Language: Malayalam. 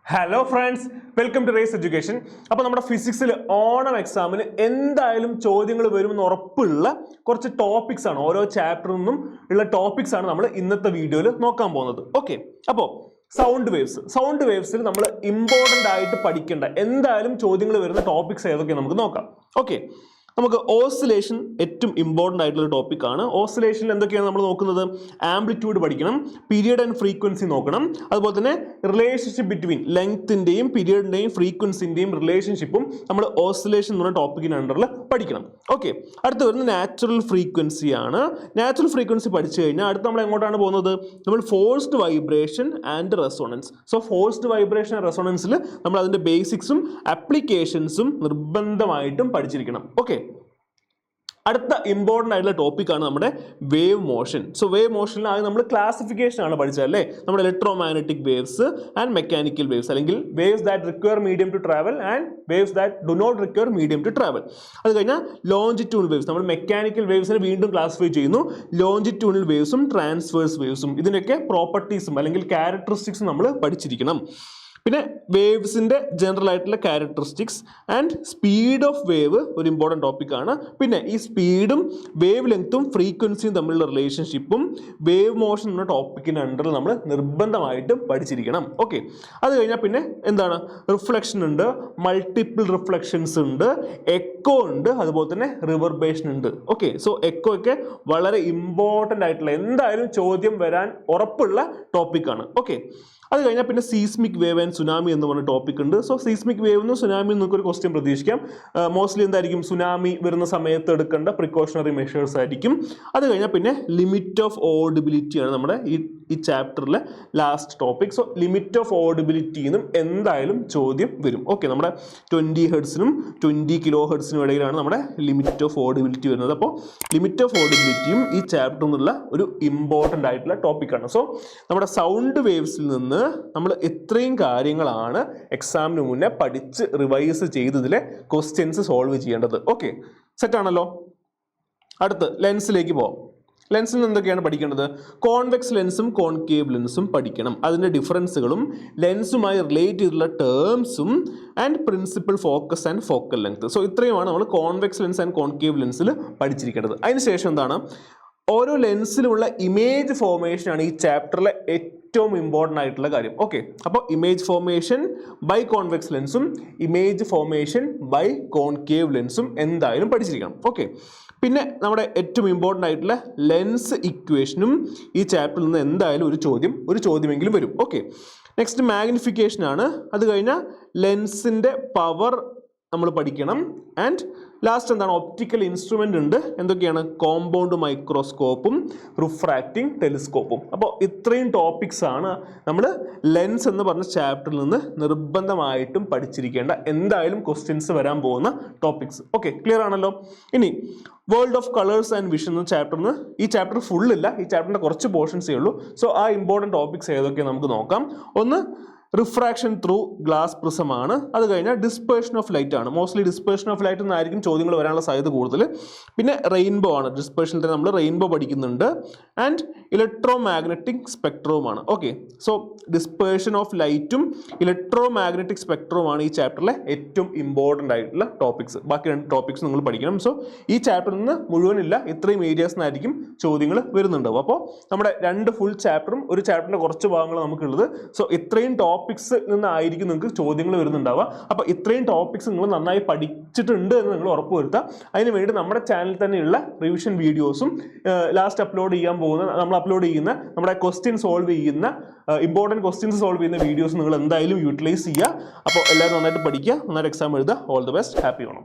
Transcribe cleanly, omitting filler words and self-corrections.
Hello friends, welcome to Race Education. അപ്പോൾ നമ്മുടെ ഫിസിക്സിൽ ഓണം എക്സാമിന് എന്തായാലും ചോദ്യങ്ങൾ വരുമെന്ന് ഉറപ്പുള്ള കുറച്ച് ടോപ്പിക്സ് ആണ്, ഓരോ ചാപ്റ്ററിൽ നിന്നും ഉള്ള ടോപ്പിക്സ് ആണ് നമ്മൾ ഇന്നത്തെ വീഡിയോയിൽ നോക്കാൻ പോകുന്നത്. ഓക്കെ, അപ്പോൾ സൗണ്ട് വേവ്സിൽ നമ്മൾ ഇമ്പോർട്ടൻ്റ് ആയിട്ട് പഠിക്കേണ്ട എന്തായാലും ചോദ്യങ്ങൾ വരുന്ന ടോപ്പിക്സ് ഏതൊക്കെ നമുക്ക് നോക്കാം. ഓക്കെ, നമുക്ക് ഓസിലേഷൻ ഏറ്റവും ഇമ്പോർട്ടൻ്റ് ആയിട്ടുള്ള ടോപ്പിക് ആണ്. ഓസിലേഷനിൽ എന്തൊക്കെയാണ് നമ്മൾ നോക്കുന്നത്? ആംപ്ലിറ്റ്യൂഡ് പഠിക്കണം, പീരിയഡ് ആൻഡ് ഫ്രീക്വൻസി നോക്കണം, അതുപോലെ തന്നെ റിലേഷൻഷിപ്പ് ബിറ്റ്വീൻ ലെങ്ത്തിൻ്റെയും പീരിയഡിൻ്റെയും ഫ്രീക്വൻസിൻ്റെയും റിലേഷൻഷിപ്പും നമ്മൾ ഓസിലേഷൻ എന്ന് പറഞ്ഞ ടോപ്പിക്കിന് അണ്ടറിൽ പഠിക്കണം. ഓക്കെ, അടുത്ത് വരുന്നത് നാച്ചുറൽ ഫ്രീക്വൻസി ആണ്. നാച്ചുറൽ ഫ്രീക്വൻസി പഠിച്ചു കഴിഞ്ഞാൽ അടുത്ത് നമ്മൾ എങ്ങോട്ടാണ് പോകുന്നത്? നമ്മൾ forced vibration and resonance. So forced vibration and റെസൊണൻസിൽ നമ്മൾ അതിൻ്റെ ബേസിക്സും ആപ്ലിക്കേഷൻസും നിർബന്ധമായിട്ടും പഠിച്ചിരിക്കണം. ഓക്കെ, അടുത്ത ഇമ്പോർട്ടൻ്റ് ആയിട്ടുള്ള ടോപ്പിക്കാണ് നമ്മുടെ വേവ് മോഷൻ. സോ വേവ് മോഷനിൽ ആദ്യം നമ്മൾ ക്ലാസിഫിക്കേഷൻ ആണ് പഠിച്ചത് അല്ലേ? നമ്മുടെ electromagnetic waves and mechanical waves, അല്ലെങ്കിൽ waves that require medium to travel and waves that do not require medium to travel. അത് കഴിഞ്ഞാൽ ലോഞ്ചിറ്റ്യൂണൽ വേവ്സ്, നമ്മൾ മെക്കാനിക്കൽ വേവ്സിനെ വീണ്ടും ക്ലാസിഫൈ ചെയ്യുന്നു. ലോഞ്ചിറ്റ്യൂണൽ വേവ്സും ട്രാൻസ്വേഴ്സ് വേവ്സും, ഇതിൻ്റെയൊക്കെ പ്രോപ്പർട്ടീസും അല്ലെങ്കിൽ ക്യാരക്ടറിസ്റ്റിക്സും നമ്മൾ പഠിച്ചിരിക്കണം. പിന്നെ വേവ്സിൻ്റെ ജനറൽ ആയിട്ടുള്ള characteristics and speed of wave ഒരു ഇമ്പോർട്ടൻറ്റ് ടോപ്പിക്കാണ്. പിന്നെ ഈ സ്പീഡും വേവ് ലെങ്ത്തും ഫ്രീക്വൻസിയും തമ്മിലുള്ള റിലേഷൻഷിപ്പും വേവ് മോഷൻ എന്ന ടോപ്പിക്കിൻ്റെ അണ്ടറിൽ നമ്മൾ നിർബന്ധമായിട്ടും പഠിച്ചിരിക്കണം. ഓക്കെ, അത് കഴിഞ്ഞാൽ പിന്നെ എന്താണ്? റിഫ്ലക്ഷൻ ഉണ്ട്, മൾട്ടിപ്പിൾ റിഫ്ലക്ഷൻസ് ഉണ്ട്, എക്കോ ഉണ്ട്, അതുപോലെ തന്നെ റിവർബേഷൻ ഉണ്ട്. ഓക്കെ, സോ എക്കോ ഒക്കെ വളരെ ഇമ്പോർട്ടൻ്റ് ആയിട്ടുള്ള എന്തായാലും ചോദ്യം വരാൻ ഉറപ്പുള്ള ടോപ്പിക്കാണ്. ഓക്കെ, അത് കഴിഞ്ഞാൽ പിന്നെ സീസ്മിക് വേവ് ആൻഡ് സുനാമി എന്ന് പറഞ്ഞ ടോപ്പിക് ഉണ്ട്. സോ സീസ്മിക് വേവ് എന്നും സുനാമി നിങ്ങൾക്ക് ഒരു ക്വസ്റ്റ്യൻ പ്രതീക്ഷിക്കാം. മോസ്റ്റ്ലി എന്തായിരിക്കും? സുനാമി വരുന്ന സമയത്ത് എടുക്കേണ്ട പ്രിക്കോഷണറി മെഷേഴ്സ് ആയിരിക്കും. അത് കഴിഞ്ഞാൽ പിന്നെ ലിമിറ്റ് ഓഫ് ഓഡിബിലിറ്റി ആണ് നമ്മുടെ ഈ ചാപ്റ്ററിലെ last topic. So limit of ഓഡിബിലിറ്റിന്നും എന്തായാലും ചോദ്യം വരും. ഓക്കെ, നമ്മുടെ 20 ഹെർട്സിനും 20 കിലോ ഹെർട്സിനും ഇടയിലാണ് നമ്മുടെ ലിമിറ്റ് ഓഫ് ഓഡിബിലിറ്റി വരുന്നത്. അപ്പോൾ ലിമിറ്റ് ഓഫ് ഓഡിബിലിറ്റിയും ഈ ചാപ്റ്ററിൽ നിന്നുള്ള ഒരു ഇമ്പോർട്ടൻ്റ് ആയിട്ടുള്ള ടോപ്പിക്കാണ്. സോ നമ്മുടെ സൗണ്ട് വേവ്സിൽ നിന്ന് നമ്മൾ ഇത്രയും കാര്യങ്ങളാണ് എക്സാമിന് മുന്നേ പഠിച്ച് റിവൈസ് ചെയ്തതിലെ ക്വസ്റ്റ്യൻസ് സോൾവ് ചെയ്യേണ്ടത്. ഓക്കെ, സെറ്റാണല്ലോ. അടുത്ത് ലെൻസിലേക്ക് പോകാം. ലെൻസിൽ നിന്ന് എന്തൊക്കെയാണ് പഠിക്കേണ്ടത്? കോൺവെക്സ് ലെൻസും കോൺകേവ് ലെൻസും പഠിക്കണം, അതിൻ്റെ ഡിഫറൻസുകളും ലെൻസുമായി റിലേറ്റ് ചെയ്തിട്ടുള്ള ടേംസും and principal focus and focal length. So ഇത്രയുമാണ് നമ്മൾ കോൺവെക്സ് ലെൻസ് ആൻഡ് കോൺകേവ് ലെൻസിൽ പഠിച്ചിരിക്കേണ്ടത്. അതിനുശേഷം എന്താണ്? ഓരോ ലെൻസിലുമുള്ള ഇമേജ് ഫോർമേഷൻ ആണ് ഈ ചാപ്റ്ററിലെ ഏറ്റവും ഇമ്പോർട്ടൻ്റ് ആയിട്ടുള്ള കാര്യം. ഓക്കെ, അപ്പോൾ ഇമേജ് ഫോർമേഷൻ ബൈ കോൺവെക്സ് ലെൻസും ഇമേജ് ഫോർമേഷൻ ബൈ കോൺകേവ് ലെൻസും എന്തായാലും പഠിച്ചിരിക്കണം. ഓക്കെ, പിന്നെ നമ്മുടെ ഏറ്റവും ഇമ്പോർട്ടൻ്റ് ആയിട്ടുള്ള ലെൻസ് ഇക്വേഷനും ഈ ചാപ്റ്ററിൽ നിന്ന് എന്തായാലും ഒരു ചോദ്യമെങ്കിലും വരും. ഓക്കെ, നെക്സ്റ്റ് മാഗ്നിഫിക്കേഷൻ ആണ്. അത് കഴിഞ്ഞാൽ ലെൻസിൻ്റെ പവർ നമ്മൾ പഠിക്കണം. ആൻഡ് ലാസ്റ്റ് എന്താണ്? ഒപ്റ്റിക്കൽ ഇൻസ്ട്രുമെൻ്റ് ഉണ്ട്. എന്തൊക്കെയാണ്? കോമ്പൗണ്ട് മൈക്രോസ്കോപ്പും റിഫ്രാക്റ്റിംഗ് ടെലിസ്കോപ്പും. അപ്പോൾ ഇത്രയും ടോപ്പിക്സ് ആണ് നമ്മൾ ലെൻസ് എന്ന് പറഞ്ഞ ചാപ്റ്ററിൽ നിന്ന് നിർബന്ധമായിട്ടും പഠിച്ചിരിക്കേണ്ട എന്തായാലും ക്വസ്റ്റ്യൻസ് വരാൻ പോകുന്ന ടോപ്പിക്സ്. ഓക്കെ, ക്ലിയർ ആണല്ലോ. ഇനി world of colours and vision എന്ന ചാപ്റ്ററിന് ഈ ചാപ്റ്റർ ഫുള്ളില്ല, ഈ ചാപ്റ്ററിൻ്റെ കുറച്ച് പോർഷൻസേ ഉള്ളൂ. സോ ആ ഇമ്പോർട്ടൻറ്റ് ടോപ്പിക്സ് ഏതൊക്കെ നമുക്ക് നോക്കാം. ഒന്ന് റിഫ്രാക്ഷൻ ത്രൂ ഗ്ലാസ് പ്രിസം ആണ്. അത് കഴിഞ്ഞാൽ ഡിസ്പേർഷൻ ഓഫ് ലൈറ്റ് ആണ്. മോസ്റ്റ്ലി ഡിസ്പേർഷൻ ഓഫ് ലൈറ്റ് എന്നായിരിക്കും ചോദ്യങ്ങൾ വരാനുള്ള സാധ്യത കൂടുതൽ. പിന്നെ റെയിൻബോ ആണ്. ഡിസ്പേർഷനിൽ തന്നെ നമ്മൾ റെയിൻബോ പഠിക്കുന്നുണ്ട്. ആൻഡ് ഇലക്ട്രോ മാഗ്നറ്റിക് സ്പെക്ട്രവുമാണ്. ഓക്കെ, സോ ഡിസ്പേർഷൻ ഓഫ് ലൈറ്റും ഇലക്ട്രോ മാഗ്നറ്റിക് സ്പെക്ട്രവുമാണ് ഈ ചാപ്റ്ററിലെ ഏറ്റവും ഇമ്പോർട്ടൻ്റ് ആയിട്ടുള്ള ടോപ്പിക്സ്. ബാക്കി രണ്ട് ടോപ്പിക്സ് നിങ്ങൾ പഠിക്കണം. സോ ഈ ചാപ്റ്ററിൽ നിന്ന് മുഴുവനില്ല, ഇത്രയും ഏരിയാസ് നിന്നായിരിക്കും ചോദ്യങ്ങൾ വരുന്നുണ്ടാവും. അപ്പോൾ നമ്മുടെ രണ്ട് ഫുൾ ചാപ്റ്ററും ഒരു ചാപ്റ്ററിൻ്റെ കുറച്ച് ഭാഗങ്ങൾ നമുക്കുള്ളത്. സോ ഇത്രയും ടോപ്പിക്സ് നിന്നായിരിക്കും നിങ്ങൾക്ക് ചോദ്യങ്ങൾ വരുന്നുണ്ടാവുക. അപ്പോൾ ഇത്രയും ടോപ്പിക്സ് നിങ്ങൾ നന്നായി പഠിച്ചിട്ടുണ്ട് എന്ന് നിങ്ങൾ ഉറപ്പുവരുത്തുക. അതിനുവേണ്ടി നമ്മുടെ ചാനലിൽ തന്നെയുള്ള റിവിഷൻ വീഡിയോസും ലാസ്റ്റ് നമ്മൾ അപ്ലോഡ് ചെയ്യുന്ന നമ്മുടെ ക്വസ്റ്റ്യൻ സോൾവ് ചെയ്യുന്ന ഇമ്പോർട്ടൻറ്റ് ക്വസ്റ്റ്യൻസ് സോൾവ് ചെയ്യുന്ന വീഡിയോസ് നിങ്ങൾ എന്തായാലും യൂട്ടിലൈസ് ചെയ്യുക. അപ്പോൾ എല്ലാവരും നന്നായിട്ട് പഠിക്കുക, നന്നായിട്ട് എക്സാം എഴുതുക. All the best, happy Onam.